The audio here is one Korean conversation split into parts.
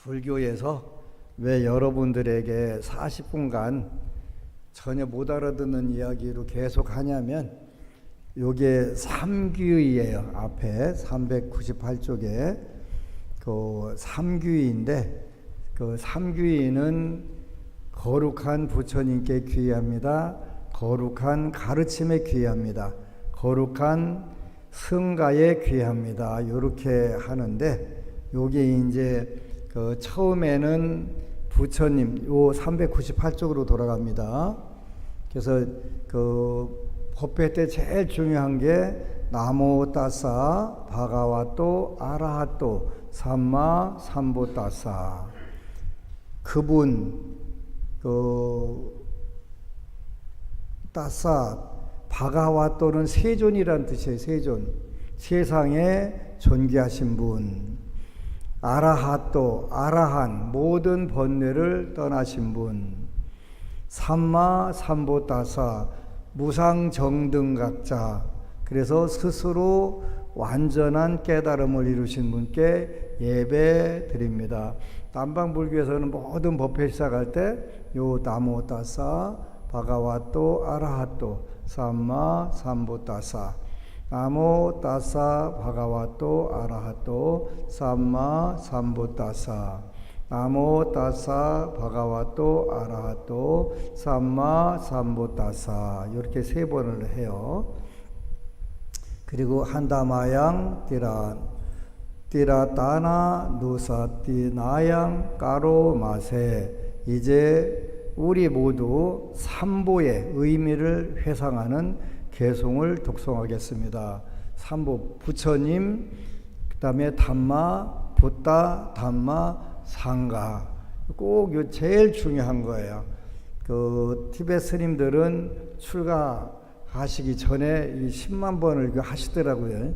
불교에서 왜 여러분들에게 40분간 전혀 못 알아듣는 이야기로 계속 하냐면 요게 삼귀의예요. 앞에 398쪽에 그 삼귀의인데 그 삼귀의는 거룩한 부처님께 귀의합니다. 거룩한 가르침에 귀의합니다. 거룩한 승가에 귀의합니다. 이렇게 하는데 요게 이제 그 처음에는 부처님 요 398쪽으로 돌아갑니다. 그래서 그 법회 때 제일 중요한 게 나모 따사 바가와또 아라하또 삼마 삼보따사 그분 그 따사 바가와또는 세존이란 뜻이에요. 세존 세상에 존귀하신 분 아라하또 아라한 모든 번뇌를 떠나신 분 삼마 삼보따사 무상정등각자 그래서 스스로 완전한 깨달음을 이루신 분께 예배 드립니다. 남방불교에서는 모든 법회 시작할 때 요 나모 따사 바가와또 아라하또 삼마 삼보따사 나모 따사 바가와또 아라하또 삼마 삼보따사 나모 따사 바가와또 아라하또 삼마 삼보따사 이렇게 세 번을 해요. 그리고 한다마양 띠라따나 누사띠나양 까로마세 이제 우리 모두 삼보의 의미를 회상하는 개송을 독송하겠습니다. 삼보 부처님 그 다음에 담마 붓다 담마 상가 꼭 요 제일 중요한 거예요. 그 티베트 스님들은 출가하시기 전에 이 10만 번을 하시더라고요.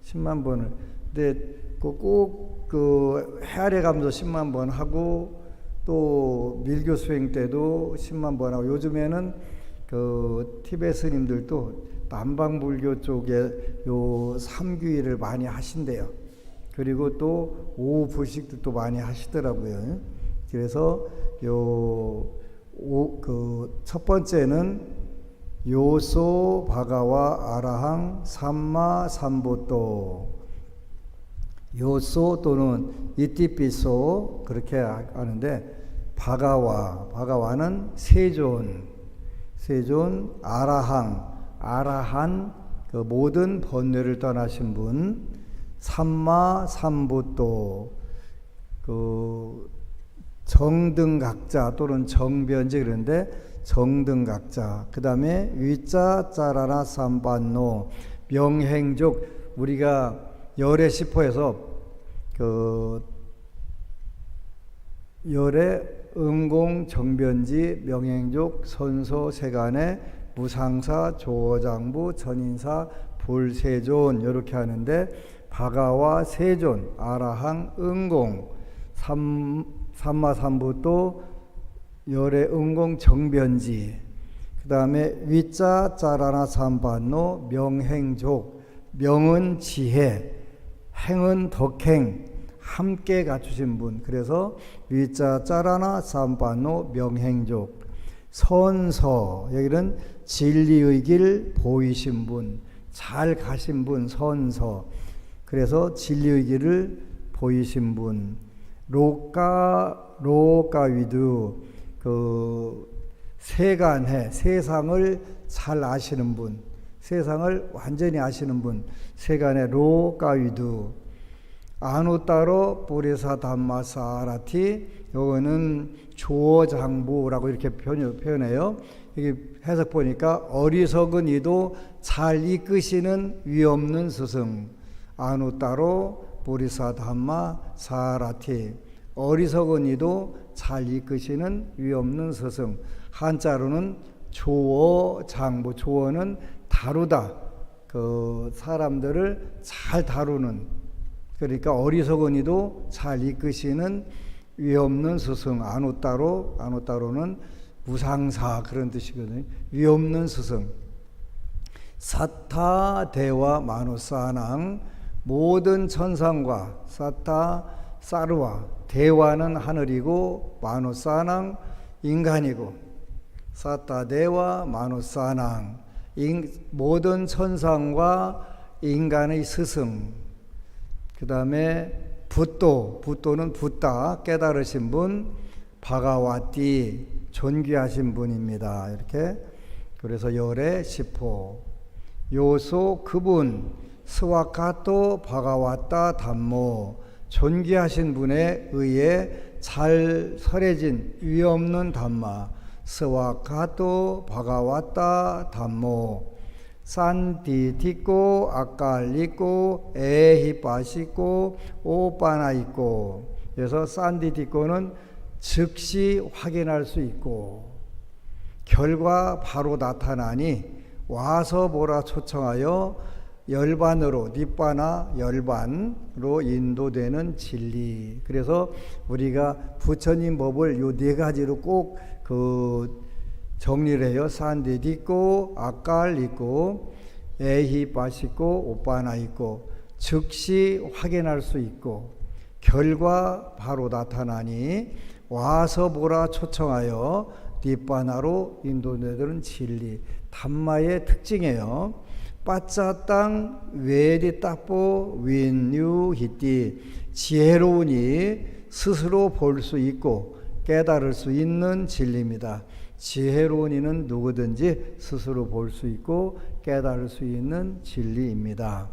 10만 번을. 근데 꼭 그 헤아려 가면서 10만 번 하고 또 밀교 수행 때도 10만 번 하고 요즘에는 그 티베트 스님들도 남방불교 쪽에 요 삼귀의를 많이 하신대요. 그리고 또 오후 불식도 또 많이 하시더라고요. 그래서 그 첫 번째는 요소 바가와 아라항 삼마 삼보또 요소 또는 이띠피소 그렇게 하는데 바가와는 세존 아라한 그 모든 번뇌를 떠나신 분 삼마 삼보또 그 정등각자 또는 정변지 그런데 정등각자 그 다음에 위자 짜라나 삼반노 명행족 우리가 열애 시포에서 그 열애 응공 정변지 명행족 선소 세간의 무상사 조어장부 전인사 볼세존 이렇게 하는데 바가와 세존 아라항 응공 삼마삼부또 열애 응공 정변지 그 다음에 위자 짜라나 삼반노 명행족 명은 지혜 행은 덕행 함께 갖추신 분 그래서 위자 짜라나 삼반노 명행족 선서 여기는 진리의 길 보이신 분 잘 가신 분 선서 그래서 진리의 길을 보이신 분 로가위두 그 세간해 세상을 잘 아시는 분 세상을 완전히 아시는 분 세간의 로가위두 아누따로 뿌리사 담마사라티 요거는 조어장부라고 이렇게 표현해요. 이게 해석 보니까 어리석은 이도 잘 이끄시는 위없는 스승 아누따로 뿌리사 담마사라티 어리석은 이도 잘 이끄시는 위없는 스승 한자로는 조어장부 조어는 다루다 그 사람들을 잘 다루는 그러니까 어리석은 이도 잘 이끄시는 위없는 스승 아누따로는 무상사 그런 뜻이거든요. 위없는 스승 사타 대와 마누사낭 모든 천상과 사타 사르와 대와는 하늘이고 마누사낭 인간이고 사타대와 마누사낭 모든 천상과 인간의 스승. 그 다음에 붓도는 붓다 깨달으신 분, 바가와띠 존귀하신 분입니다. 이렇게 그래서 열의 10호 요소 그분 스와카토 바가와따 담모 존귀하신 분에 의해 잘 설해진 위없는 담마 스와카토 바가와따 담모 산디티꼬 아칼리꼬 에히빠시꼬 오빠나이꼬. 그래서 산디티꼬는 즉시 확인할 수 있고 결과 바로 나타나니 와서 보라 초청하여 열반으로 니빠나 열반으로 인도되는 진리. 그래서 우리가 부처님 법을 요 네 가지로 꼭 정리를 해요. 산디 있고 아깔 있고 에히 빠시고 오빠나 있고 즉시 확인할 수 있고 결과 바로 나타나니 와서 보라 초청하여 니빠나로 인도되는 진리. 담마의 특징이에요. 빠짜 땅 외리 따뽀 윈유 히띠 지혜로우니 스스로 볼 수 있고 깨달을 수 있는 진리입니다. 지혜로운 이는 누구든지 스스로 볼 수 있고 깨달을 수 있는 진리입니다.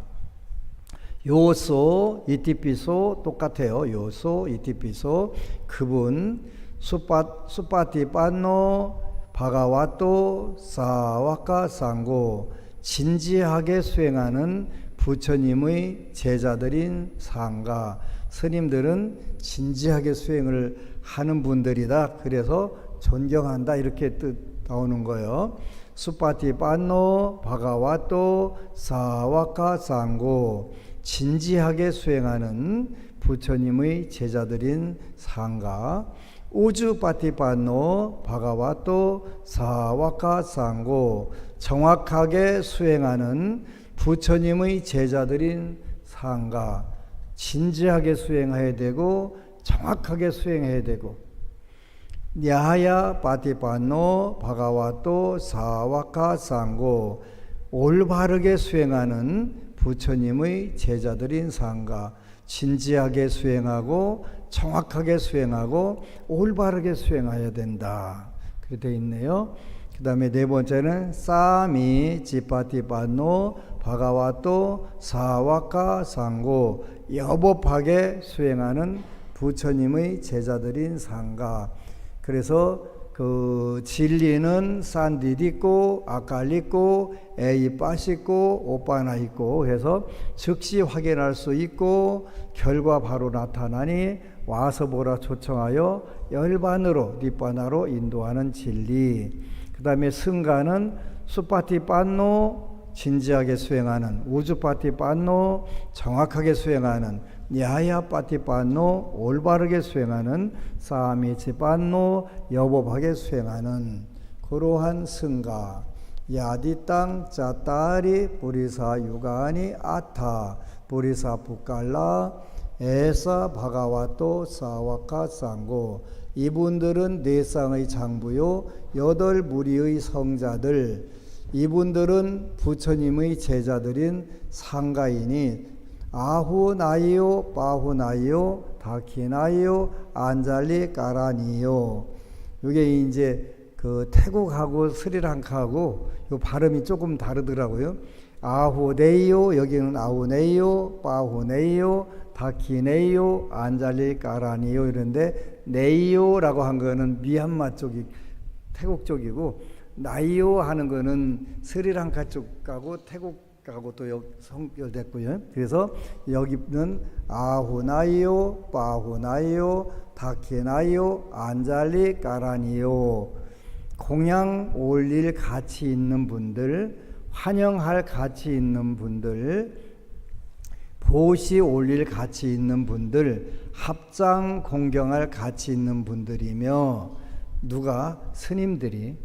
요소 이티피소 똑같아요. 요소 이티피소 그분 수파티빠노 바가와또 사와카 상고 진지하게 수행하는 부처님의 제자들인 상가. 스님들은 진지하게 수행을 하는 분들이다. 그래서 존경한다 이렇게 뜻 나오는 거예요. 수파티빠노 바가와또 사와카 상고 진지하게 수행하는 부처님의 제자들인 상가. 우주파티빠노 바가와또 사와카 상고 정확하게 수행하는 부처님의 제자들인 상가. 진지하게 수행해야 되고 정확하게 수행해야 되고 냐야 파티빠노 바가와또 사와카 상고 올바르게 수행하는 부처님의 제자들인 상가. 진지하게 수행하고 정확하게 수행하고 올바르게 수행해야 된다. 그렇게 되어 있네요. 그 다음에 네 번째는 사미 지파티빠노 바가와또 사와카 상고 여법하게 수행하는 부처님의 제자들인 상가. 그래서 그 진리는 산디디고 아칼리고 에이빠시고 오빠나 있고 해서 즉시 확인할 수 있고 결과 바로 나타나니 와서 보라 초청하여 열반으로 니빠나로 인도하는 진리. 그 다음에 승가는 수파티빠노 진지하게 수행하는, 우주파티빠노 정확하게 수행하는, 냐야파티빠노 올바르게 수행하는, 사미치빠노 여법하게 수행하는 그러한 승가. 야디 땅 짜따리 뿌리사 유가니 아타 뿌리사 부깔라 에사 바가와또 사와카 상고. 이분들은 네 쌍의 장부요 여덟 무리의 성자들, 이분들은 부처님의 제자들인 상가이니 아후나이요 빠후나이요 다키나이요 안잘리 까라니요. 이게 이제 그 태국하고 스리랑카하고 요 발음이 조금 다르더라고요. 아후네이요 여기는 아후네이요 빠후네이요 다키네이요 안잘리 까라니요 이런데 네이요라고 한 거는 미얀마 쪽이 태국 쪽이고 나이요 하는 거는 스리랑카 쪽하고 태국하고 또 연결됐고요. 그래서 여기는 아후나이요 빠후나이요 다키나이요 안잘리 까라니요. 공양 올릴 가치 있는 분들, 환영할 가치 있는 분들, 보시 올릴 가치 있는 분들, 합장 공경할 가치 있는 분들이며, 누가? 스님들이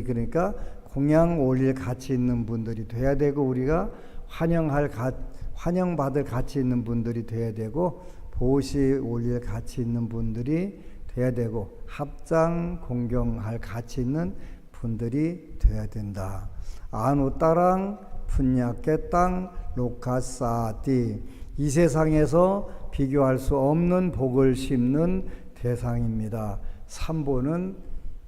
그러니까 공양 올릴 가치 있는 분들이 돼야 되고, 우리가 환영받을 가치 있는 분들이 돼야 되고, 도시 올릴 가치 있는 분들이 돼야 되고 합장 공경할 가치 있는 분들이 돼야 된다. 아누 따랑 분야께 땅 로카사티 이 세상에서 비교할 수 없는 복을 심는 대상입니다. 삼보는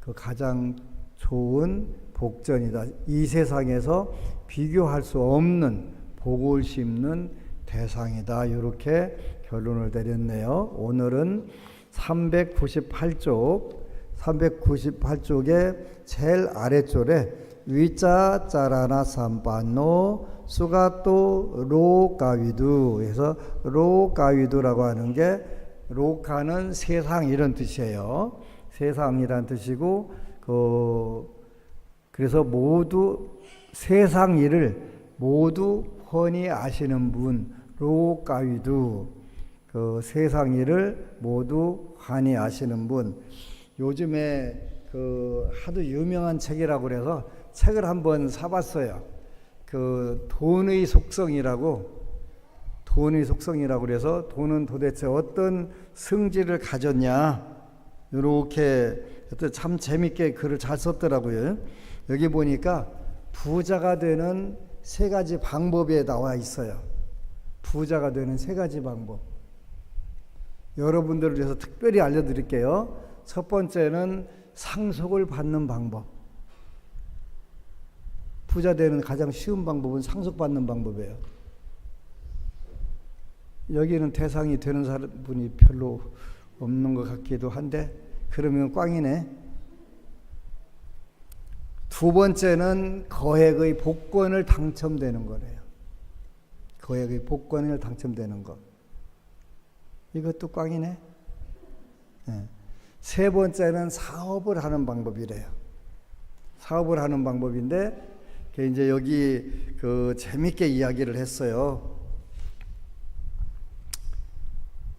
그 가장 좋은 복전이다. 이 세상에서 비교할 수 없는 복을 심는 대상이다. 이렇게 결론을 내렸네요. 오늘은 398쪽의 제일 아래줄에 위자 짜라나 삼반노 수가또 로가위두 해서 로가위두라고 하는 게 로카는 세상 이런 뜻이에요. 세상이란 뜻이고 그래서 모두 세상 일을 모두 훤히 아시는 분 로가위두 그 세상 일을 모두 훤히 아시는 분. 요즘에 그 하도 유명한 책이라고 그래서 책을 한번 사봤어요. 그 돈의 속성이라고 그래서 돈은 도대체 어떤 성질을 가졌냐 이렇게 참 재밌게 글을 잘 썼더라고요. 여기 보니까 부자가 되는 세 가지 방법에 나와 있어요. 부자가 되는 세 가지 방법. 여러분들을 위해서 특별히 알려드릴게요. 첫 번째는 상속을 받는 방법. 부자 되는 가장 쉬운 방법은 상속받는 방법이에요. 여기는 대상이 되는 분이 별로 없는 것 같기도 한데 그러면 꽝이네. 두 번째는 거액의 복권을 당첨되는 거래요. 거액의 복권을 당첨되는 것. 이것도 꽝이네. 네. 세 번째는 사업을 하는 방법이래요. 사업을 하는 방법인데 이제 여기 그 재밌게 이야기를 했어요.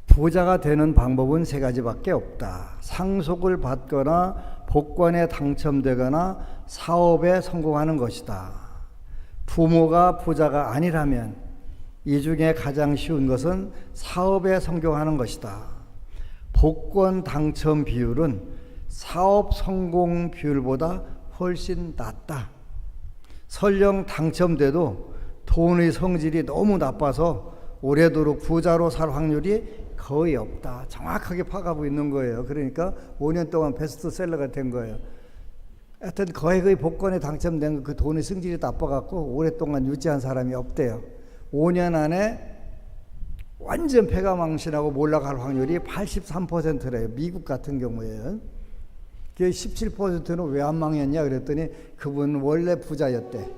부자가 되는 방법은 세 가지밖에 없다. 상속을 받거나 복권에 당첨되거나 사업에 성공하는 것이다. 부모가 부자가 아니라면 이 중에 가장 쉬운 것은 사업에 성공하는 것이다. 복권 당첨 비율은 사업 성공 비율보다 훨씬 낮다. 설령 당첨돼도 돈의 성질이 너무 나빠서 오래도록 부자로 살 확률이 거의 없다. 정확하게 파악하고 있는 거예요. 그러니까 5년 동안 베스트셀러가 된 거예요. 하여튼 거액의 복권에 당첨된 그 돈의 성질이 나빠갖고 오랫동안 유지한 사람이 없대요. 5년 안에 완전 패가망신하고 몰락할 확률이 83%래요. 미국 같은 경우에는. 그 17%는 왜 안 망했냐 그랬더니 그분 원래 부자였대.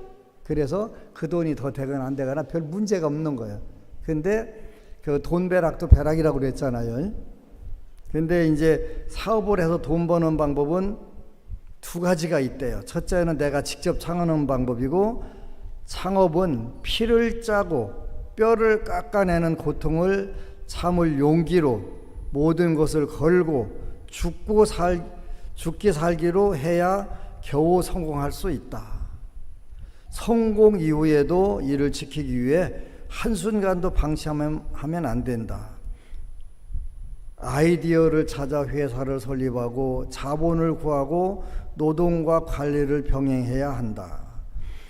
그래서 그 돈이 더 되거나 안 되거나 별 문제가 없는 거예요. 근데 그 돈벼락도 벼락이라고 그랬잖아요. 근데 이제 사업을 해서 돈 버는 방법은 두 가지가 있대요. 첫째는 내가 직접 창업하는 방법이고, 창업은 피를 짜고 뼈를 깎아내는 고통을 참을 용기로 모든 것을 걸고 죽기 살기로 해야 겨우 성공할 수 있다. 성공 이후에도 이를 지키기 위해 한순간도 방치하면 안 된다. 아이디어를 찾아 회사를 설립하고 자본을 구하고 노동과 관리를 병행해야 한다.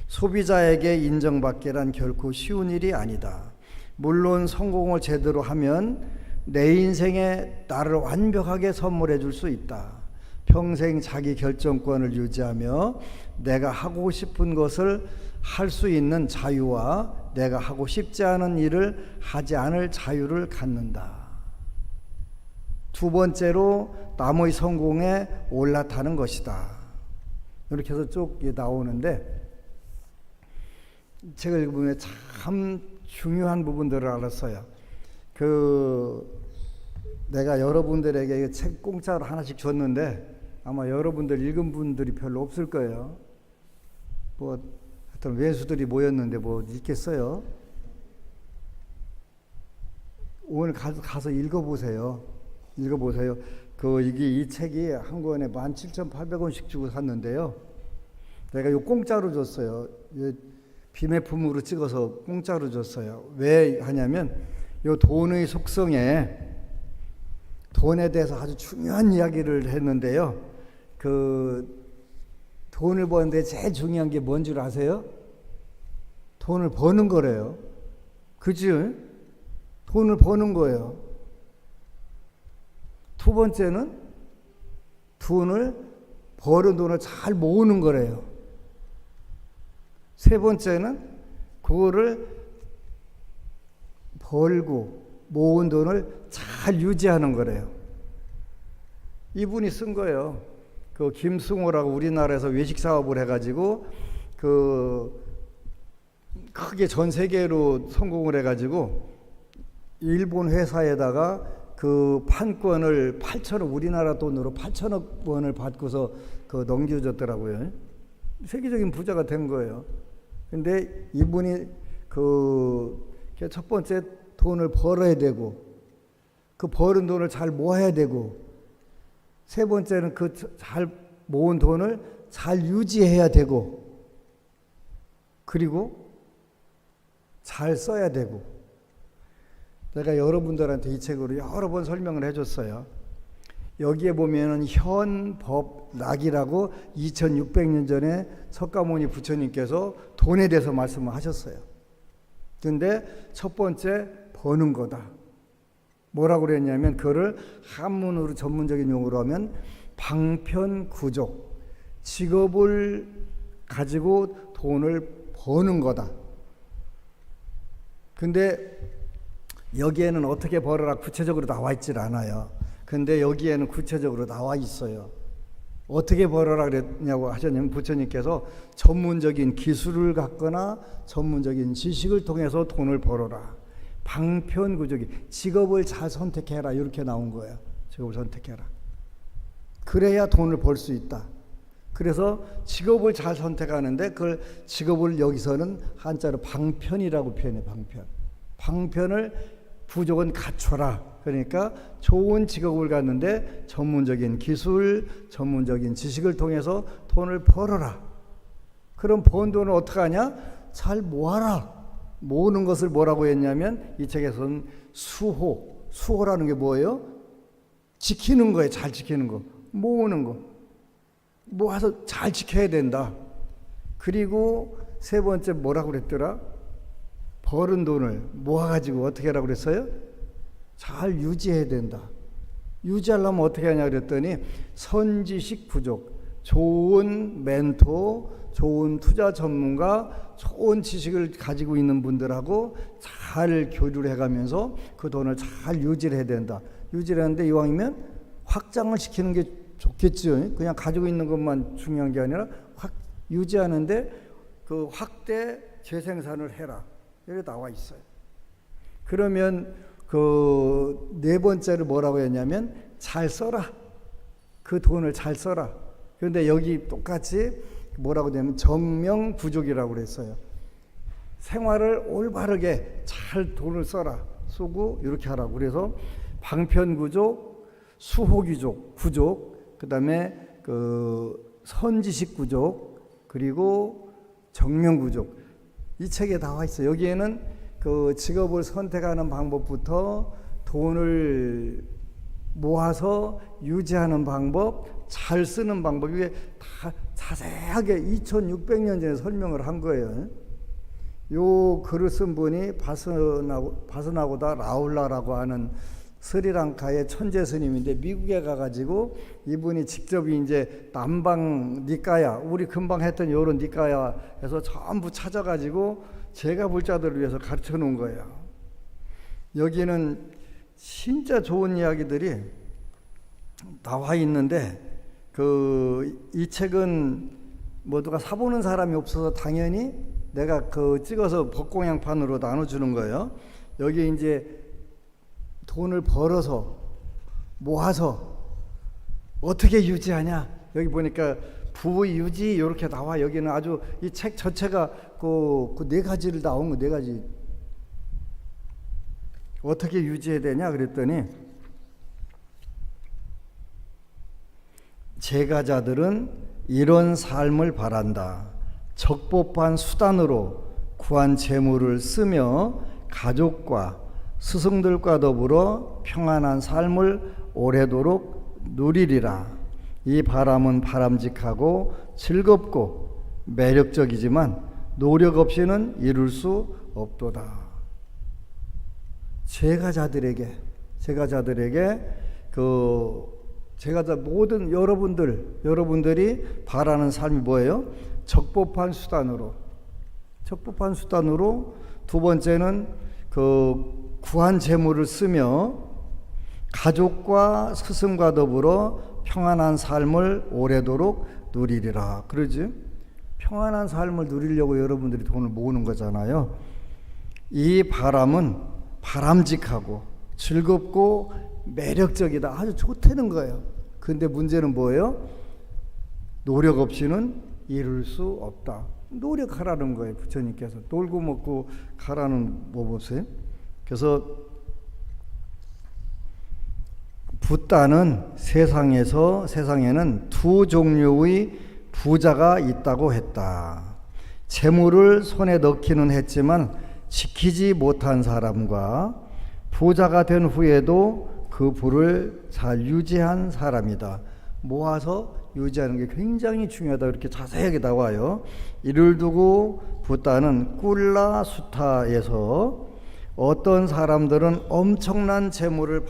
소비자에게 인정받기란 결코 쉬운 일이 아니다. 물론 성공을 제대로 하면 내 인생에 나를 완벽하게 선물해 줄 수 있다. 평생 자기 결정권을 유지하며 내가 하고 싶은 것을 할 수 있는 자유와 내가 하고 싶지 않은 일을 하지 않을 자유를 갖는다. 두 번째로 남의 성공에 올라타는 것이다. 이렇게 해서 쭉 나오는데, 책을 읽으면 참 중요한 부분들을 알았어요. 내가 여러분들에게 책 공짜로 하나씩 줬는데 아마 여러분들 읽은 분들이 별로 없을 거예요. 하여튼 외수들이 모였는데 읽겠어요? 오늘 가서 읽어보세요. 이 책이 한 권에 17,800원씩 주고 샀는데요. 내가 이거 공짜로 줬어요. 비매품으로 찍어서 공짜로 줬어요. 왜 하냐면 이 돈의 속성에 돈에 대해서 아주 중요한 이야기를 했는데요. 돈을 버는데 제일 중요한 게 뭔 줄 아세요? 돈을 버는 거래요. 그지? 돈을 버는 거예요. 두 번째는 버는 돈을 잘 모으는 거래요. 세 번째는 그거를 벌고 모은 돈을 잘 유지하는 거래요. 이분이 쓴 거예요. 김승호라고 우리나라에서 외식 사업을 해가지고 크게 전 세계로 성공을 해가지고 일본 회사에다가 판권을 8천억, 우리나라 돈으로 8천억 원을 받고서 넘겨줬더라고요. 세계적인 부자가 된 거예요. 근데 이분이 첫 번째 돈을 벌어야 되고, 그 버는 돈을 잘 모아야 되고, 세 번째는 잘 모은 돈을 잘 유지해야 되고, 그리고 잘 써야 되고. 내가 여러분들한테 이 책으로 여러 번 설명을 해줬어요. 여기에 보면은 현법락이라고 2600년 전에 석가모니 부처님께서 돈에 대해서 말씀을 하셨어요. 근데 첫 번째 버는 거다. 뭐라고 그랬냐면 그거를 한문으로 전문적인 용어로 하면 방편구족, 직업을 가지고 돈을 버는 거다. 근데 여기에는 어떻게 벌어라 구체적으로 나와 있질 않아요. 근데 여기에는 구체적으로 나와 있어요. 어떻게 벌어라 그랬냐고 하셨냐면 부처님께서 전문적인 기술을 갖거나 전문적인 지식을 통해서 돈을 벌어라. 방편구족이 직업을 잘 선택해라 이렇게 나온 거예요. 직업을 선택해라. 그래야 돈을 벌 수 있다. 그래서 직업을 잘 선택하는데 그걸 직업을 여기서는 한자로 방편이라고 표현해. 방편을 부족은 갖춰라. 그러니까 좋은 직업을 갖는데 전문적인 기술, 전문적인 지식을 통해서 돈을 벌어라. 그럼 번 돈을 어떻게 하냐? 잘 모아라. 모으는 것을 뭐라고 했냐면 이 책에서는 수호라는 게 뭐예요? 지키는 거예요. 잘 지키는 거. 모으는 거. 모아서 잘 지켜야 된다. 그리고 세 번째 뭐라고 그랬더라? 벌은 돈을 모아가지고 어떻게 하라고 그랬어요? 잘 유지해야 된다. 유지하려면 어떻게 하냐 그랬더니 선지식 부족, 좋은 멘토, 좋은 투자 전문가, 좋은 지식을 가지고 있는 분들하고 잘 교류를 해가면서 그 돈을 잘 유지를 해야 된다. 유지를 하는데 이왕이면 확장을 시키는 게 좋겠죠. 그냥 가지고 있는 것만 중요한 게 아니라 유지하는데 그 확대 재생산을 해라. 여기 나와 있어요. 그러면 네 번째를 뭐라고 했냐면 잘 써라. 그 돈을 잘 써라. 그런데 여기 똑같이 뭐라고 되면 정명구족이라고 그랬어요. 생활을 올바르게 잘 돈을 써라. 쓰고 이렇게 하라고. 그래서 방편구족, 수호구족, 그 다음에 선지식구족, 그리고 정명구족. 이 책에 나와 있어요. 여기에는 직업을 선택하는 방법부터 돈을 모아서 유지하는 방법, 잘 쓰는 방법, 이게 다 자세하게 2600년 전에 설명을 한 거예요. 요 글을 쓴 분이 바스나고다 라울라라고 하는 스리랑카의 천재 스님인데 미국에 가가지고 이분이 직접 이제 남방 니까야, 우리 금방 했던 요런 니까야에서 전부 찾아가지고 제가 불자들을 위해서 가르쳐 놓은 거예요. 여기는 진짜 좋은 이야기들이 나와 있는데 이 책은 누가 사보는 사람이 없어서 당연히 내가 찍어서 법공양판으로 나눠주는 거예요. 여기 이제 돈을 벌어서 모아서 어떻게 유지하냐. 여기 보니까 부유지 이렇게 나와. 여기는 아주 이 책 전체가 그 네 가지를 나온 거, 네 가지. 어떻게 유지해야 되냐 그랬더니 제가자들은 이런 삶을 바란다. 적법한 수단으로 구한 재물을 쓰며 가족과 스승들과 더불어 평안한 삶을 오래도록 누리리라. 이 바람은 바람직하고 즐겁고 매력적이지만 노력 없이는 이룰 수 없도다. 제가자들에게 모든 여러분들이 바라는 삶이 뭐예요? 적법한 수단으로. 두 번째는 그 구한 재물을 쓰며 가족과 스승과 더불어 평안한 삶을 오래도록 누리리라. 그러지? 평안한 삶을 누리려고 여러분들이 돈을 모으는 거잖아요. 이 바람은 바람직하고 즐겁고 매력적이다. 아주 좋다는 거예요. 근데 문제는 뭐예요? 노력 없이는 이룰 수 없다. 노력하라는 거예요. 부처님께서 놀고 먹고 가라는 뭐 보세요. 그래서 붓다는 세상에는 두 종류의 부자가 있다고 했다. 재물을 손에 넣기는 했지만 지키지 못한 사람과 부자가 된 후에도 그 부를 잘 유지한 사람이다. 모아서 유지하는 게 굉장히 중요하다. 이렇게 자세하게 나와요. 이를 두고 붓다는 꿀라 수타에서 어떤 사람들은 엄청난 재물을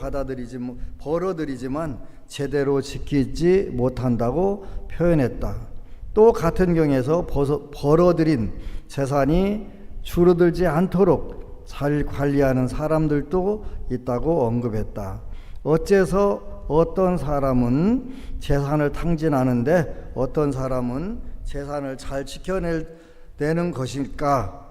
벌어들이지만 제대로 지키지 못한다고 표현했다. 또 같은 경에서 벌어들인 재산이 줄어들지 않도록 잘 관리하는 사람들도 있다고 언급했다. 어째서 어떤 사람은 재산을 탕진하는데 어떤 사람은 재산을 잘 지켜내는 것일까?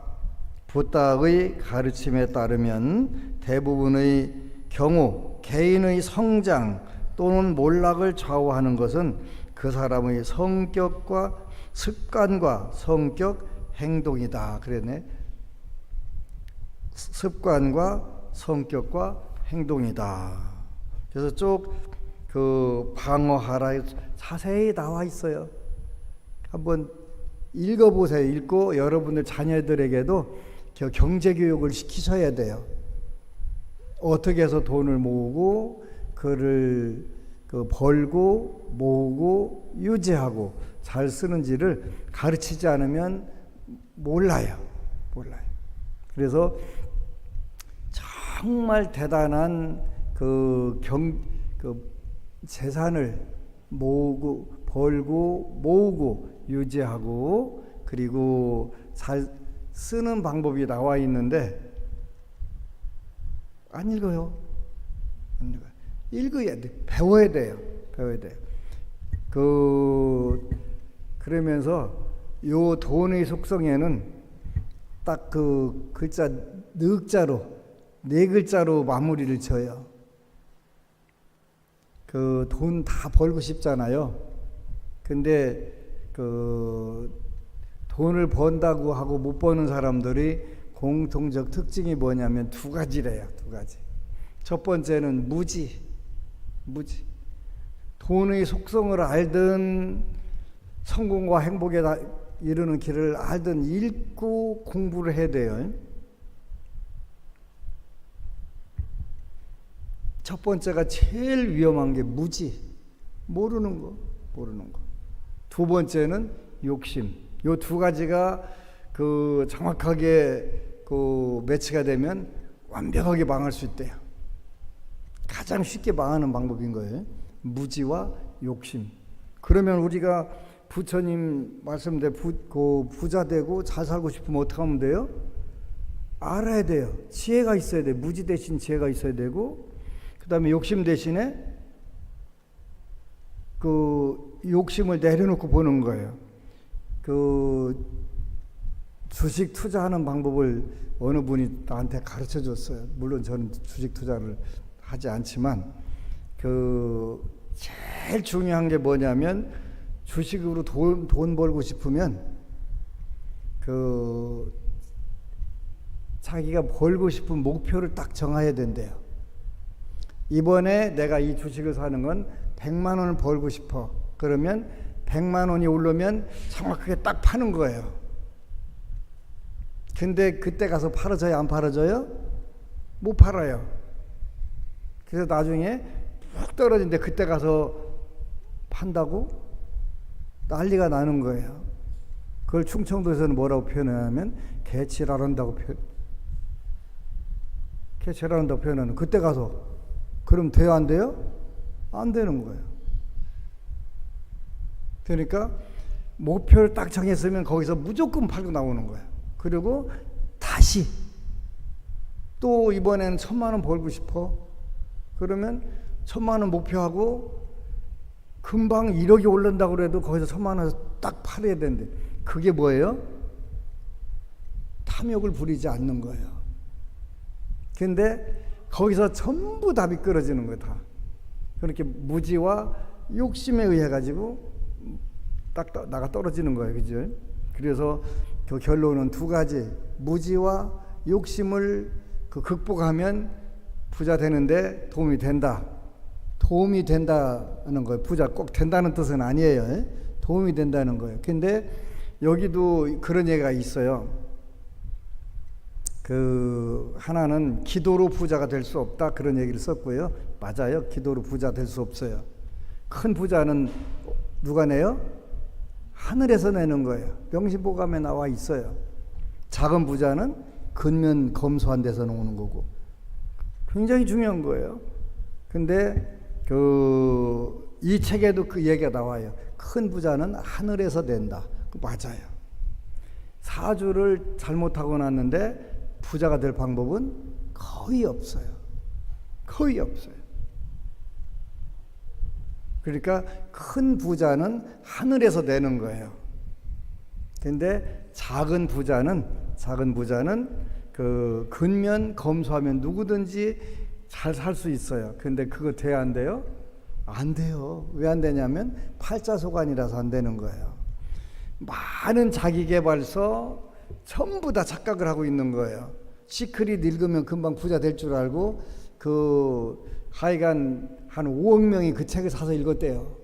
붓다의 가르침에 따르면 대부분의 경우 개인의 성장 또는 몰락을 좌우하는 것은 그 사람의 성격과 습관과 성격 행동이다. 그랬네. 습관과 성격과 행동이다. 그래서 쭉 그 방어하라 자세히 나와 있어요. 한번 읽어보세요. 읽고 여러분들 자녀들에게도 경제교육을 시키셔야 돼요. 어떻게 해서 돈을 모으고 그를 벌고 모으고 유지하고 잘 쓰는지를 가르치지 않으면 몰라요. 그래서 정말 대단한 재산을 모으고 유지하고 그리고 잘 쓰는 방법이 나와 있는데 안 읽어요. 읽어야 돼. 배워야 돼요. 그러면서 요 돈의 속성에는 딱 그 글자 네 글자로 마무리를 쳐요. 그 돈 다 벌고 싶잖아요. 근데 돈을 번다고 하고 못 버는 사람들이 공통적 특징이 뭐냐면 두 가지래요. 첫 번째는 무지. 돈의 속성을 알든 성공과 행복에 이르는 길을 알든 읽고 공부를 해야 돼요. 첫 번째가 제일 위험한 게 무지, 모르는 거. 두 번째는 욕심. 요 두 가지가 정확하게 매치가 되면 완벽하게 망할 수 있대요. 가장 쉽게 망하는 방법인 거예요. 무지와 욕심. 그러면 우리가 부처님 말씀대로 부자 되고 잘 살고 싶으면 어떻게 하면 돼요? 알아야 돼요. 지혜가 있어야 돼요. 무지 대신 지혜가 있어야 되고, 그 다음에 욕심 대신에 욕심을 내려놓고 보는 거예요. 주식 투자하는 방법을 어느 분이 나한테 가르쳐 줬어요. 물론 저는 주식 투자를 하지 않지만 제일 중요한 게 뭐냐면 주식으로 돈 벌고 싶으면 자기가 벌고 싶은 목표를 딱 정해야 된대요. 이번에 내가 이 주식을 사는 건 100만 원을 벌고 싶어. 그러면 100만 원이 오르면 정확하게 딱 파는 거예요. 근데 그때 가서 팔아져요? 안 팔아져요? 못 팔아요. 그래서 나중에 훅 떨어진데 그때 가서 판다고 난리가 나는 거예요. 그걸 충청도에서는 뭐라고 표현하냐면 개치랄한다고 표현하는. 그때 가서 그럼 돼요 안 돼요? 안 되는 거예요. 그러니까 목표를 딱 정했으면 거기서 무조건 팔고 나오는 거예요. 그리고 다시 또 이번에는 1,000만 원 벌고 싶어. 그러면 1,000만 원 목표하고 금방 1억이 오른다고 그래도 거기서 1,000만 원 딱 팔아야 되는데 그게 뭐예요? 탐욕을 부리지 않는 거예요. 근데 거기서 전부 다 미끄러지는 거예요. 다. 그렇게 무지와 욕심에 의해 가지고 딱 나가 떨어지는 거예요. 그죠? 그래서 그 결론은 두 가지. 무지와 욕심을 극복하면 부자 되는데 도움이 된다. 도움이 된다는 거예요. 부자 꼭 된다는 뜻은 아니에요. 도움이 된다는 거예요. 근데 여기도 그런 얘기가 있어요. 하나는 기도로 부자가 될 수 없다. 그런 얘기를 썼고요. 맞아요. 기도로 부자 될 수 없어요. 큰 부자는 누가 내요? 하늘에서 내는 거예요. 명심보감에 나와 있어요. 작은 부자는 근면 검소한 데서 나오는 거고. 굉장히 중요한 거예요. 근데 이 책에도 그 얘기가 나와요. 큰 부자는 하늘에서 낸다. 맞아요. 사주를 잘못하고 났는데 부자가 될 방법은 거의 없어요. 거의 없어요. 그러니까 큰 부자는 하늘에서 내는 거예요. 근데 작은 부자는 그 근면 검소하면 누구든지 잘 살 수 있어요. 근데 그거 돼야 안 돼요? 안 돼요. 왜 안 되냐면 팔자소관이라서 안 되는 거예요. 많은 자기계발서 전부 다 착각을 하고 있는 거예요. 시크릿 읽으면 금방 부자 될 줄 알고 하여간 한 5억 명이 그 책을 사서 읽었대요.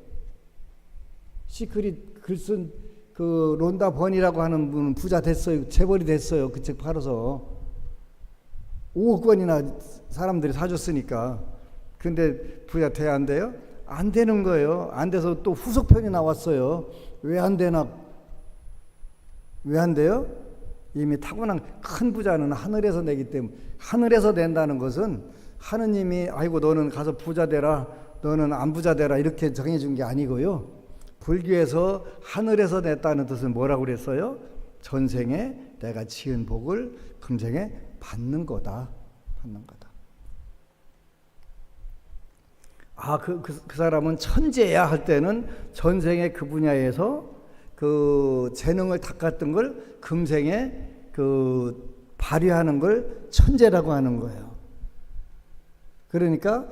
시크릿 글 쓴 론다 번이라고 하는 분은 부자 됐어요. 재벌이 됐어요. 그 책 팔아서 5억 권이나 사람들이 사줬으니까. 근데 부자 돼야 안 돼요? 안 되는 거예요. 안 돼서 또 후속편이 나왔어요. 왜 안 되나? 왜 안 돼요? 이미 타고난 큰 부자는 하늘에서 내기 때문에. 하늘에서 낸다는 것은 하느님이 아이고 너는 가서 부자 되라, 너는 안 부자 되라 이렇게 정해준 게 아니고요. 불교에서 하늘에서 냈다는 뜻은 뭐라고 그랬어요? 전생에 내가 지은 복을 금생에 받는 거다. 받는 거다. 그 사람은 천재야 할 때는 전생에 그 분야에서 그 재능을 닦았던 걸 금생에 발휘하는 걸 천재라고 하는 거예요. 그러니까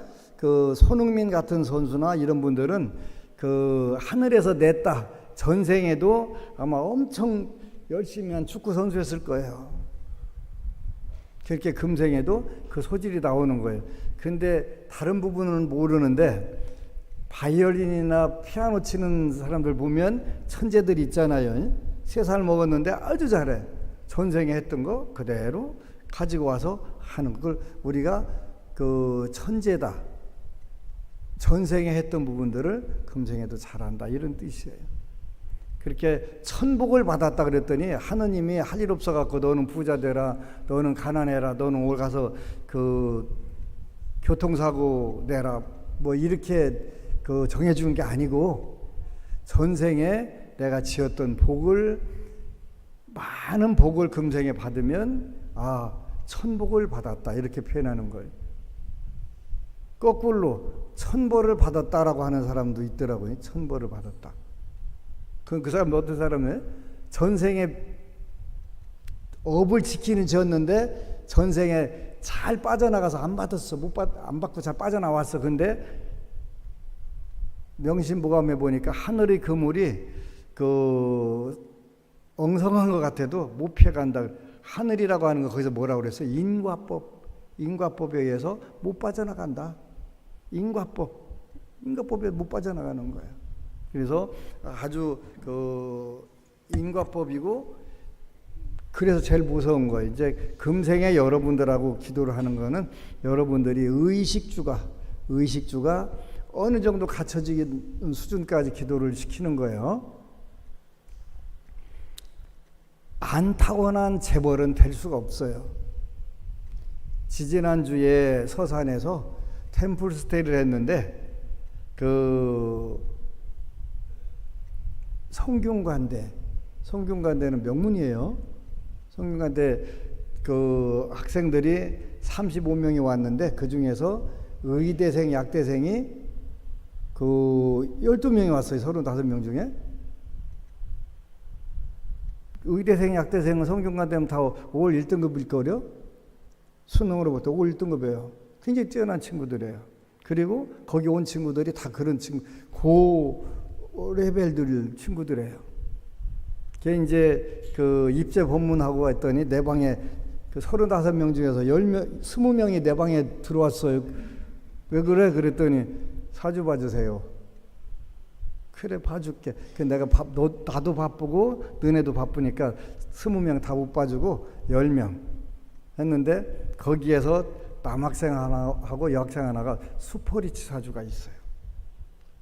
손흥민 같은 선수나 이런 분들은 하늘에서 냈다. 전생에도 아마 엄청 열심히 한 축구 선수였을 거예요. 그렇게 금생에도 그 소질이 나오는 거예요. 근데 다른 부분은 모르는데 바이올린이나 피아노 치는 사람들 보면 천재들 있잖아요. 3살 먹었는데 아주 잘해. 전생에 했던 거 그대로 가지고 와서 하는 걸 우리가 천재다. 전생에 했던 부분들을 금생에도 잘한다. 이런 뜻이에요. 그렇게 천복을 받았다 그랬더니 하느님이 할 일 없어 갖고 너는 부자 되라, 너는 가난해라, 너는 오늘 가서 교통사고 내라 뭐 이렇게 정해주는 게 아니고 전생에 내가 지었던 복을 많은 복을 금생에 받으면 천복을 받았다 이렇게 표현하는 거예요. 거꾸로 천벌을 받았다라고 하는 사람도 있더라고요. 천벌을 받았다. 그 사람은 어떤 사람이에요? 전생에 업을 지키는 지었는데 전생에 잘 빠져나가서 안 받고 잘 빠져나왔어. 근데 명심보감에 보니까 하늘의 그물이 엉성한 것 같아도 못 피해간다. 하늘이라고 하는 거 거기서 뭐라고 그랬어요? 인과법에 의해서 못 빠져나간다. 인과법에 못 빠져나가는 거예요. 그래서 아주 인과법이고 그래서 제일 무서운 거예요. 이제 금생에 여러분들하고 기도를 하는 거는 여러분들이 의식주가 어느 정도 갖춰지는 수준까지 기도를 시키는 거예요. 안 타고난 재벌은 될 수가 없어요. 지지난주에 서산에서 템플 스테이를 했는데 성균관대는 명문이에요. 성균관대 학생들이 35명이 왔는데 그 중에서 의대생, 약대생이 12명이 왔어요. 35명 중에. 의대생, 약대생은 성균관대면 다 5월 1등급일 거려. 수능으로부터 5월 1등급이에요. 굉장히 뛰어난 친구들이에요. 그리고 거기 온 친구들이 다 그런 친구, 고 레벨들 친구들이에요. 걔 이제 입제 법문하고 했더니 내 방에 35명 중에서 20명이 내 방에 들어왔어요. 왜 그래? 그랬더니 사주 봐주세요. 그래, 봐줄게. 내가 나도 바쁘고 너네도 바쁘니까 20명 다 못 봐주고 10명 했는데 거기에서 남학생 하나하고 여학생 하나가 슈퍼리치 사주가 있어요.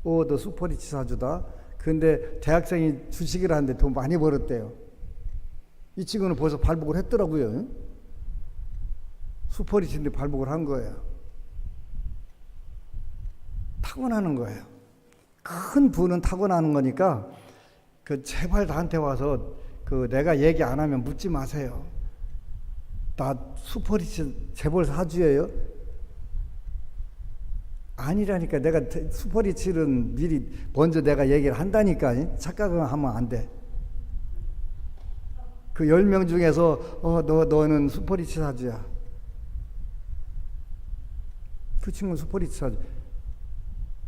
너 슈퍼리치 사주다. 근데 대학생이 주식을 하는데 돈 많이 벌었대요. 이 친구는 벌써 발복을 했더라고요. 슈퍼리치인데 발복을 한 거예요. 타고나는 거예요. 큰 부는 타고나는 거니까 제발 나한테 와서 내가 얘기 안 하면 묻지 마세요. 나 슈퍼리치 재벌 사주예요? 아니라니까. 내가 슈퍼리치는 미리 먼저 내가 얘기를 한다니까. 착각을 하면 안 돼. 10명 중에서 너는 슈퍼리치 사주야. 그 친구는 슈퍼리치 사주.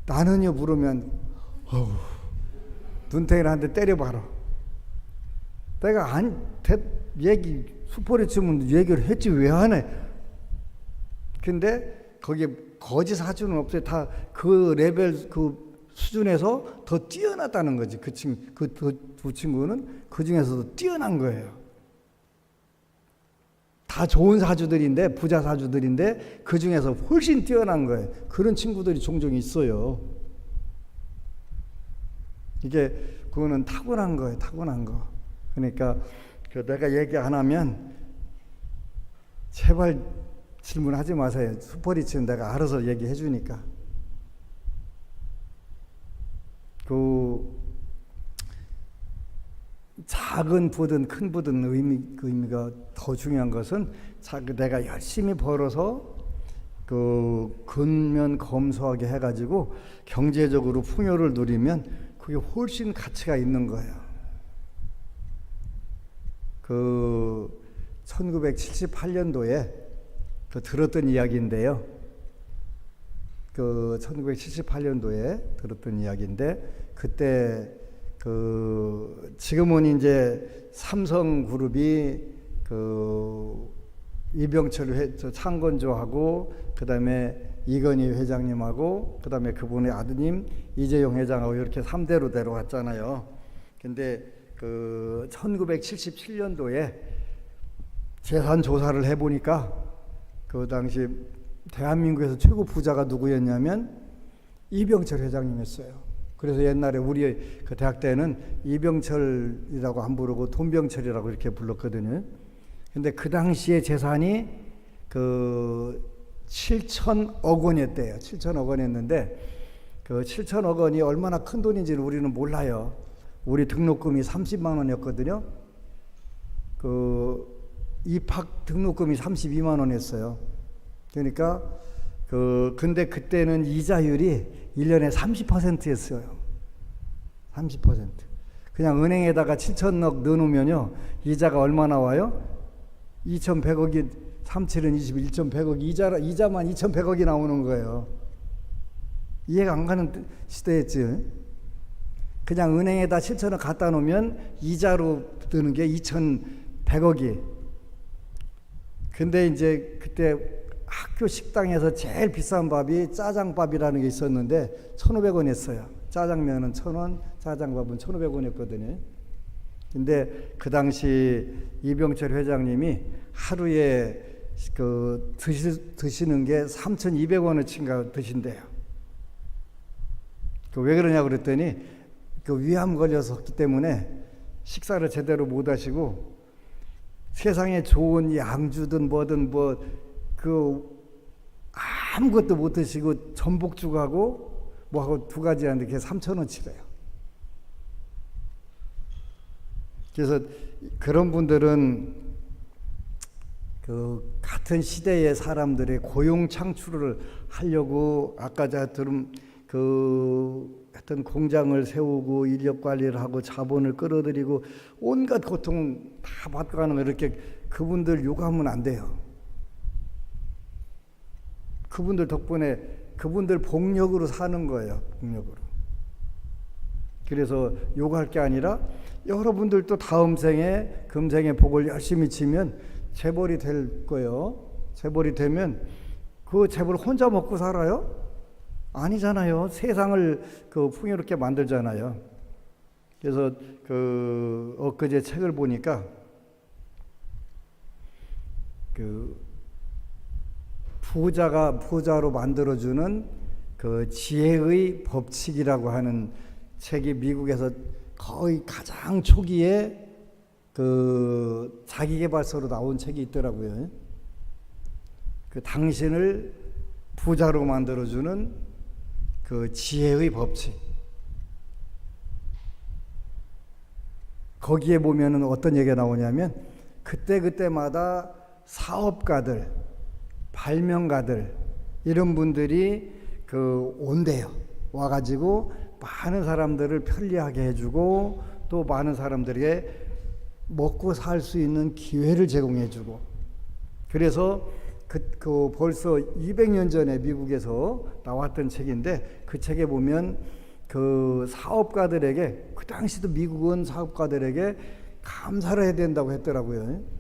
나는요 물으면 눈탱이를 한 대 때려봐라. 내가 슈퍼리치면 얘기를 했지 왜 하네. 근데 거기에 거짓 사주는 없어요. 다 그 레벨 수준에서 더 뛰어났다는 거지. 그 두 친구는 그 중에서도 뛰어난 거예요. 다 좋은 사주들인데, 부자 사주들인데 그 중에서 훨씬 뛰어난 거예요. 그런 친구들이 종종 있어요. 그거는 타고난 거예요. 타고난 거. 그러니까 내가 얘기 안 하면 제발 질문하지 마세요. 슈퍼리치는 내가 알아서 얘기해 주니까. 작은 부든 큰 부든 의미가 더 중요한 것은 내가 열심히 벌어서 근면 검소하게 해가지고 경제적으로 풍요를 누리면 그게 훨씬 가치가 있는 거예요. 1978년도에 들었던 이야기인데요. 1978년도에 들었던 이야기인데 그때 지금은 이제 삼성그룹이 이병철 창건조하고 그다음에 이건희 회장님하고 그다음에 그분의 아드님 이재용 회장하고 이렇게 3대로 내려왔잖아요. 근데 1977년도에 재산 조사를 해보니까 그 당시 대한민국에서 최고 부자가 누구였냐면 이병철 회장님이었어요. 그래서 옛날에 우리 대학 때는 이병철이라고 안 부르고 돈병철이라고 이렇게 불렀거든요. 근데 그 당시에 재산이 7천억 원이었대요. 7천억 원이었는데 7천억 원이 얼마나 큰 돈인지를 우리는 몰라요. 우리 등록금이 30만 원이었거든요. 입학 등록금이 32만 원이었어요. 그러니까 근데 그때는 이자율이 1년에 30%였어요. 30%. 그냥 은행에다가 7천억 넣어놓으면요, 이자가 얼마 나와요? 2,100억이 37은 21, 1,100억 이자만 2,100억이 나오는 거예요. 이해가 안 가는 시대였지. 그냥 은행에다 7천억 갖다 놓으면 이자로 드는 게 2,100억이. 근데 이제 그때 학교 식당에서 제일 비싼 밥이 짜장밥이라는 게 있었는데 1,500원이었어요. 짜장면은 1,000원, 짜장밥은 1,500원이었거든요. 근데 그 당시 이병철 회장님이 하루에 드시는 게 3,200원어치인가 드신대요. 왜 그러냐 그랬더니 위암 걸렸었기 때문에 식사를 제대로 못 하시고 세상에 좋은 양주든 뭐든 아무것도 못 드시고 전복죽하고 뭐하고 두 가지 하는데 그게 3,000원치래요. 그래서 그런 분들은 같은 시대의 사람들의 고용 창출을 하려고 아까 제가 들은 하여튼 공장을 세우고 인력 관리를 하고 자본을 끌어들이고 온갖 고통 다 받고 가는 거 이렇게 그분들 욕하면 안 돼요. 그분들 덕분에 그분들 복력으로 사는 거예요. 복력으로. 그래서 욕할 게 아니라 여러분들도 다음 생에 금생의 복을 열심히 치면 재벌이 될 거예요. 재벌이 되면 그 재벌 혼자 먹고 살아요? 아니잖아요. 세상을 풍요롭게 만들잖아요. 그래서 엊그제 책을 보니까 부자가 부자로 만들어주는 지혜의 법칙이라고 하는 책이 미국에서 거의 가장 초기에 자기계발서로 나온 책이 있더라고요. 당신을 부자로 만들어주는 지혜의 법칙. 거기에 보면은 어떤 얘기가 나오냐면 그때마다 사업가들, 발명가들 이런 분들이 온대요. 와가지고 많은 사람들을 편리하게 해주고 또 많은 사람들에게 먹고 살 수 있는 기회를 제공해주고 그래서 벌써 200년 전에 미국에서 나왔던 책인데 그 책에 보면 사업가들에게 그 당시도 미국은 사업가들에게 감사를 해야 된다고 했더라고요.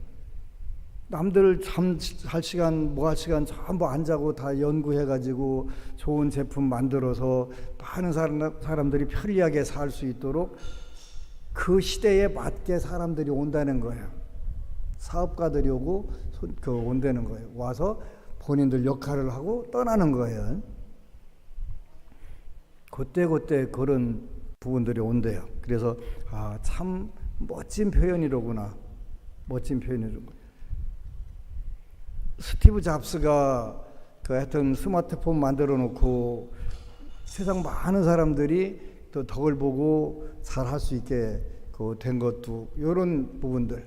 남들 잠잘 시간 뭐 할 시간 전부 안 자고 다 연구해가지고 좋은 제품 만들어서 많은 사람들이 편리하게 살 수 있도록 그 시대에 맞게 사람들이 온다는 거예요. 사업가들이 오고 온다는 거예요. 와서 본인들 역할을 하고 떠나는 거예요. 그때 그런 부분들이 온대요. 그래서 참 멋진 표현이로구나. 멋진 표현이로구나. 스티브 잡스가 하여튼 스마트폰 만들어 놓고 세상 많은 사람들이 또 덕을 보고 잘 할 수 있게 된 것도 이런 부분들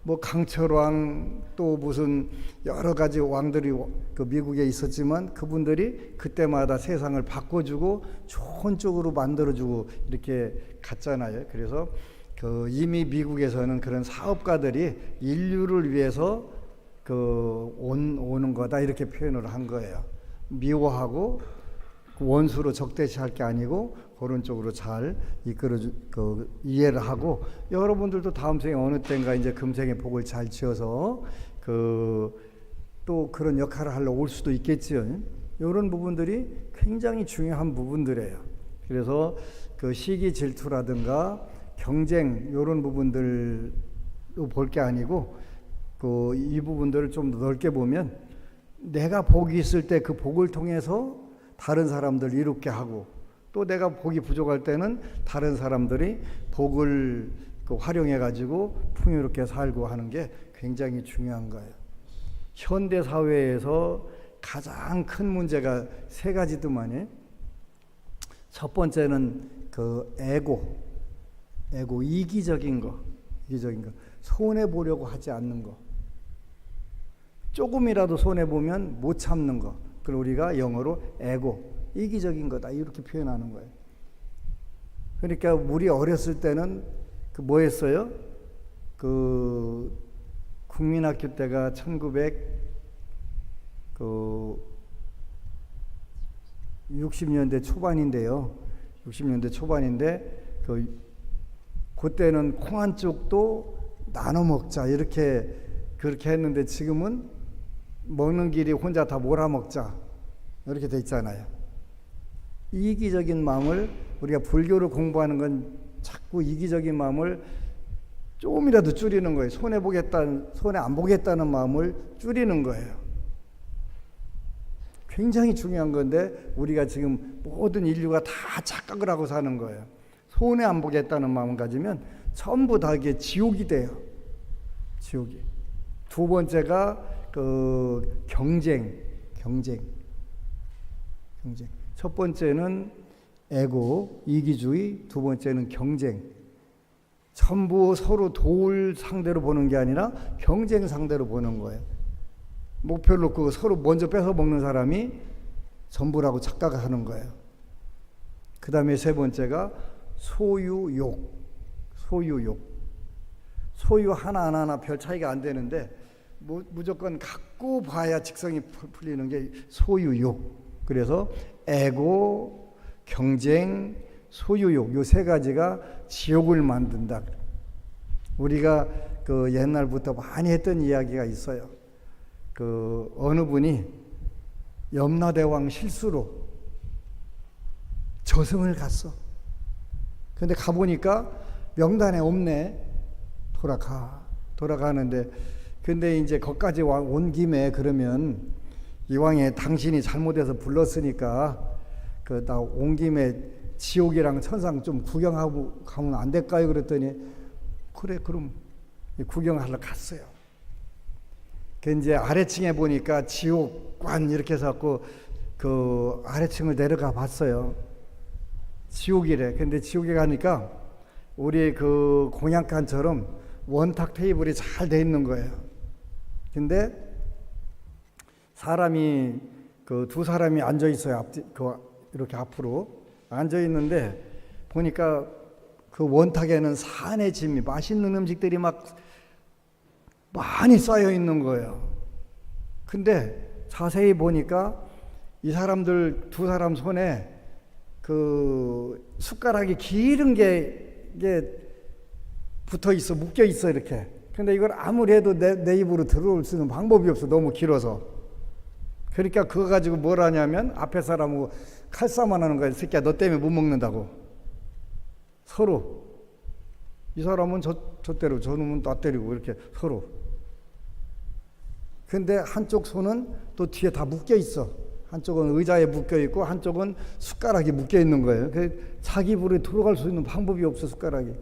뭐 강철왕 또 무슨 여러 가지 왕들이 미국에 있었지만 그분들이 그때마다 세상을 바꿔주고 좋은 쪽으로 만들어주고 이렇게 갔잖아요. 그래서 이미 미국에서는 그런 사업가들이 인류를 위해서 오는 거다 이렇게 표현을 한 거예요. 미워하고 원수로 적대시할 게 아니고 그런 쪽으로 잘 이해를 하고 여러분들도 다음 생에 어느 때인가 이제 금생의 복을 잘 지어서 또 그런 역할을 하러 올 수도 있겠지요. 이런 부분들이 굉장히 중요한 부분들이에요. 그래서 시기 질투라든가 경쟁 이런 부분들로 볼 게 아니고 이 부분들을 좀 더 넓게 보면 내가 복이 있을 때 그 복을 통해서 다른 사람들 이롭게 하고 또 내가 복이 부족할 때는 다른 사람들이 복을 활용해 가지고 풍요롭게 살고 하는 게 굉장히 중요한 거예요. 현대 사회에서 가장 큰 문제가 세 가지더만요. 첫 번째는 에고 이기적인 거, 손해 보려고 하지 않는 거. 조금이라도 손해 보면 못 참는 거. 그걸 우리가 영어로 에고, 이기적인 거다 이렇게 표현하는 거예요. 그러니까 우리 어렸을 때는 뭐 했어요? 국민학교 때가 1960년대 초반인데요. 60년대 초반인데 그때는 콩 한 쪽도 나눠 먹자 그렇게 했는데 지금은 먹는 길이 혼자 다 몰아먹자 이렇게 돼 있잖아요. 이기적인 마음을 우리가 불교를 공부하는 건 자꾸 이기적인 마음을 조금이라도 줄이는 거예요. 손해 안 보겠다는 마음을 줄이는 거예요. 굉장히 중요한 건데 우리가 지금 모든 인류가 다 착각을 하고 사는 거예요. 손해 안 보겠다는 마음 가지면 전부 다 이게 지옥이 돼요. 지옥이. 두 번째가 그 경쟁. 첫 번째는 에고, 이기주의, 두 번째는 경쟁. 전부 서로 도울 상대로 보는 게 아니라 경쟁 상대로 보는 거예요. 목표를 놓고 서로 먼저 뺏어 먹는 사람이 전부라고 착각하는 거예요. 그 다음에 세 번째가 소유욕. 소유 하나하나 별 차이가 안 되는데 무조건 갖고 봐야 직성이 풀리는 게 소유욕. 그래서 에고, 경쟁, 소유욕 요 세 가지가 지옥을 만든다. 우리가 그 옛날부터 많이 했던 이야기가 있어요. 그 어느 분이 염라대왕 실수로 저승을 갔어. 근데 가보니까 명단에 없네. 돌아가는데 근데 이제 거기까지 온 김에 그러면 이왕에 당신이 잘못해서 불렀으니까 그 나 온 김에 지옥이랑 천상 좀 구경하고 가면 안 될까요? 그랬더니 그래 그럼 구경하러 갔어요. 그 이제 아래층에 보니까 지옥관 이렇게 해서 그 아래층을 내려가 봤어요. 지옥이래. 근데 지옥에 가니까 우리 그 공양관처럼 원탁 테이블이 잘 돼 있는 거예요. 근데 사람이 그 두 사람이 앉아 있어요. 이렇게 앞으로 앉아 있는데 보니까 그 원탁에는 산의 짐이 맛있는 음식들이 막 많이 쌓여 있는 거예요. 근데 자세히 보니까 이 사람들 두 사람 손에 그 숟가락이 길은 게 붙어 있어, 묶여 있어 이렇게. 근데 이걸 아무리 해도 내 입으로 들어올 수 있는 방법이 없어. 너무 길어서. 그러니까 그거 가지고 뭘 하냐면 앞에 사람하고 칼싸움만 하는 거야. 이 새끼야 너 때문에 못 먹는다고. 서로. 이 사람은 저 때리고 저놈은 나 때리고 이렇게 서로. 근데 한쪽 손은 또 뒤에 다 묶여 있어. 한쪽은 의자에 묶여 있고 한쪽은 숟가락이 묶여 있는 거예요. 자기 입으로 들어갈 수 있는 방법이 없어 숟가락이.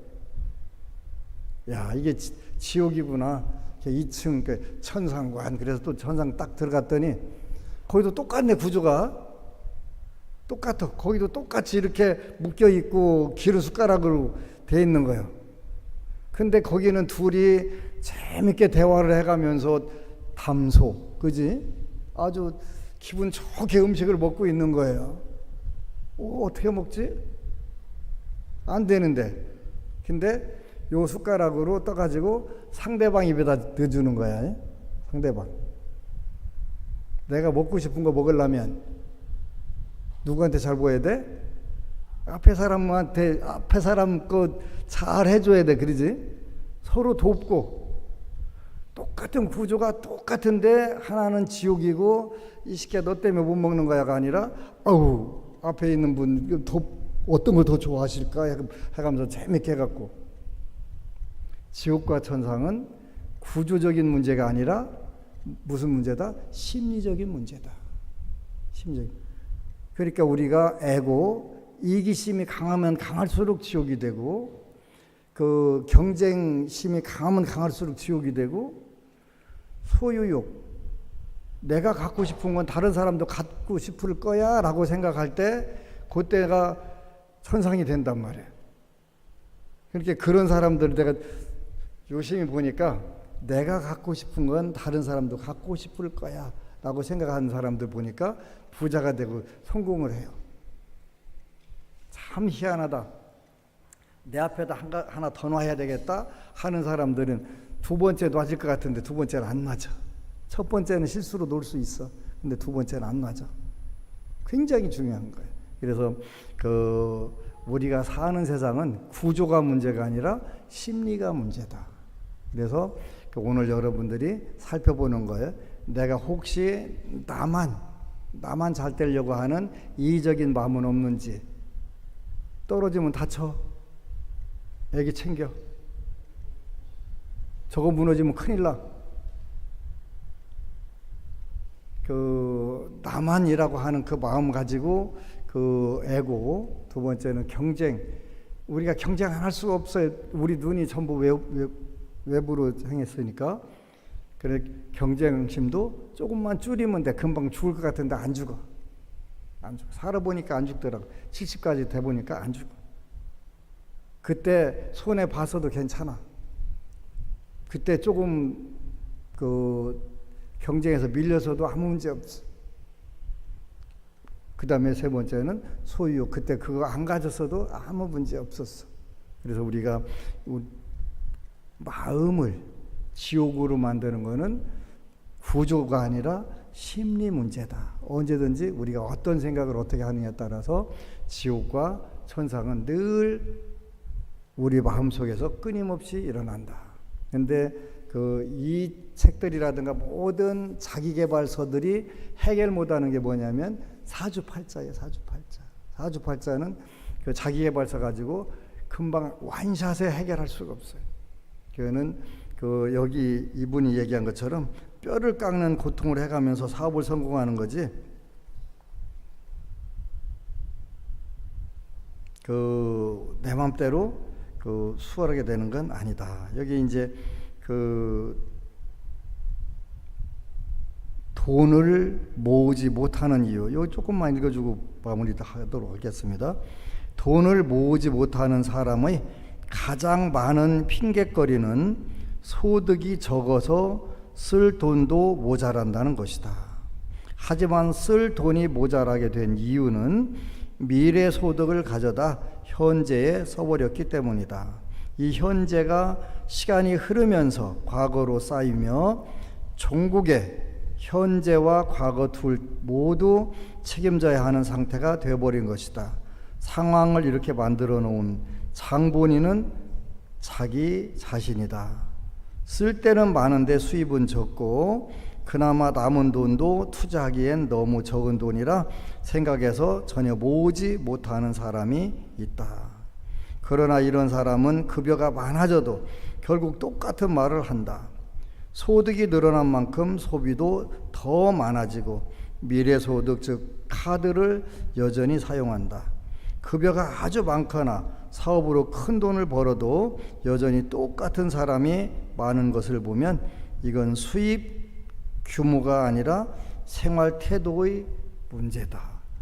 야 이게 지옥이구나. 2층 천상관. 그래서 또 천상 딱 들어갔더니 거기도 똑같네. 구조가 똑같아. 거기도 똑같이 이렇게 묶여 있고 기름 숟가락으로 돼 있는 거예요. 근데 거기는 둘이 재밌게 대화를 해가면서 담소, 그지? 아주 기분 좋게 음식을 먹고 있는 거예요. 어떻게 먹지? 안 되는데. 근데 요 숟가락으로 떠가지고 상대방 입에다 넣어주는 거야. 상대방. 내가 먹고 싶은 거 먹으려면 누구한테 잘 보여야 돼? 앞에 사람 거 잘 해줘야 돼. 그러지? 서로 돕고. 똑같은 구조가 똑같은데 하나는 지옥이고 이 새끼야 너 때문에 못 먹는 거야가 아니라 앞에 있는 분 어떤 걸 더 좋아하실까 해가면서 재밌게 해갖고. 지옥과 천상은 구조적인 문제가 아니라 무슨 문제다? 심리적인 문제다. 심리적인. 그러니까 우리가 에고, 이기심이 강하면 강할수록 지옥이 되고 그 경쟁심이 강하면 강할수록 지옥이 되고 소유욕, 내가 갖고 싶은 건 다른 사람도 갖고 싶을 거야 라고 생각할 때 그때가 천상이 된단 말이에요. 그렇게 그런 사람들 내가 요심히 보니까 내가 갖고 싶은 건 다른 사람도 갖고 싶을 거야 라고 생각하는 사람들 보니까 부자가 되고 성공을 해요. 참 희한하다. 내 앞에다 하나 더 놔야 되겠다 하는 사람들은 두 번째 놔질 것 같은데 두 번째는 안 놔져. 첫 번째는 실수로 놓을 수 있어. 근데 두 번째는 안 놔져. 굉장히 중요한 거예요. 그래서 우리가 사는 세상은 구조가 문제가 아니라 심리가 문제다. 그래서 오늘 여러분들이 살펴보는 거예요. 내가 혹시 나만 잘 되려고 하는 이의적인 마음은 없는지. 떨어지면 다쳐. 애기 챙겨. 저거 무너지면 큰일 나. 그 나만이라고 하는 그 마음 가지고 그 애고, 두 번째는 경쟁. 우리가 경쟁 안 할 수가 없어요. 우리 눈이 전부 외부로 향했으니까. 그래 경쟁심도 조금만 줄이면 돼. 금방 죽을 것 같은데 안 죽어. 안 죽어. 살아보니까 안 죽더라고. 70까지 돼 보니까 안 죽어. 그때 손해 봐서도 괜찮아. 그때 조금 그 경쟁에서 밀려서도 아무 문제 없어. 그 다음에 세 번째는 소유. 그때 그거 안 가졌어도 아무 문제 없었어. 그래서 우리가 마음을 지옥으로 만드는 거는 구조가 아니라 심리 문제다. 언제든지 우리가 어떤 생각을 어떻게 하느냐에 따라서 지옥과 천상은 늘 우리 마음속에서 끊임없이 일어난다. 근데 이 책들이라든가 모든 자기계발서들이 해결 못하는 게 뭐냐면 사주팔자예요. 사주팔자는 그 자기계발서 가지고 금방 완샷에 해결할 수가 없어요. 그거는 그 여기 이분이 얘기한 것처럼 뼈를 깎는 고통을 해가면서 사업을 성공하는 거지. 그 내 맘대로 그 수월하게 되는 건 아니다. 여기 이제 그 돈을 모으지 못하는 이유, 이거 조금만 읽어주고 마무리하도록 하겠습니다. 돈을 모으지 못하는 사람의 가장 많은 핑곗거리는 소득이 적어서 쓸 돈도 모자란다는 것이다. 하지만 쓸 돈이 모자라게 된 이유는 미래 소득을 가져다 현재에 써버렸기 때문이다. 이 현재가 시간이 흐르면서 과거로 쌓이며 종국에 현재와 과거 둘 모두 책임져야 하는 상태가 되어버린 것이다. 상황을 이렇게 만들어 놓은 장본인은 자기 자신이다. 쓸 때는 많은데 수입은 적고 그나마 남은 돈도 투자하기엔 너무 적은 돈이라 생각해서 전혀 모으지 못하는 사람이 있다. 그러나 이런 사람은 급여가 많아져도 결국 똑같은 말을 한다. 소득이 늘어난 만큼 소비도 더 많아지고 미래소득 즉 카드를 여전히 사용한다. 급여가 아주 많거나 사업으로 큰 돈을 벌어도 여전히 똑같은 사람이 많은 것을 보면 이건 수입 규모가 아니라 생활 태도의 문제다.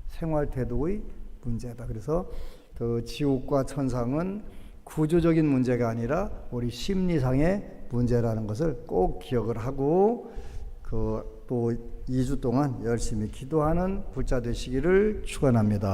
생활 태도의 문제다. 그래서 그 지옥과 천상은 구조적인 문제가 아니라 우리 심리상의 문제라는 것을 꼭 기억을 하고 또 2주 동안 열심히 기도하는 불자 되시기를 축원합니다.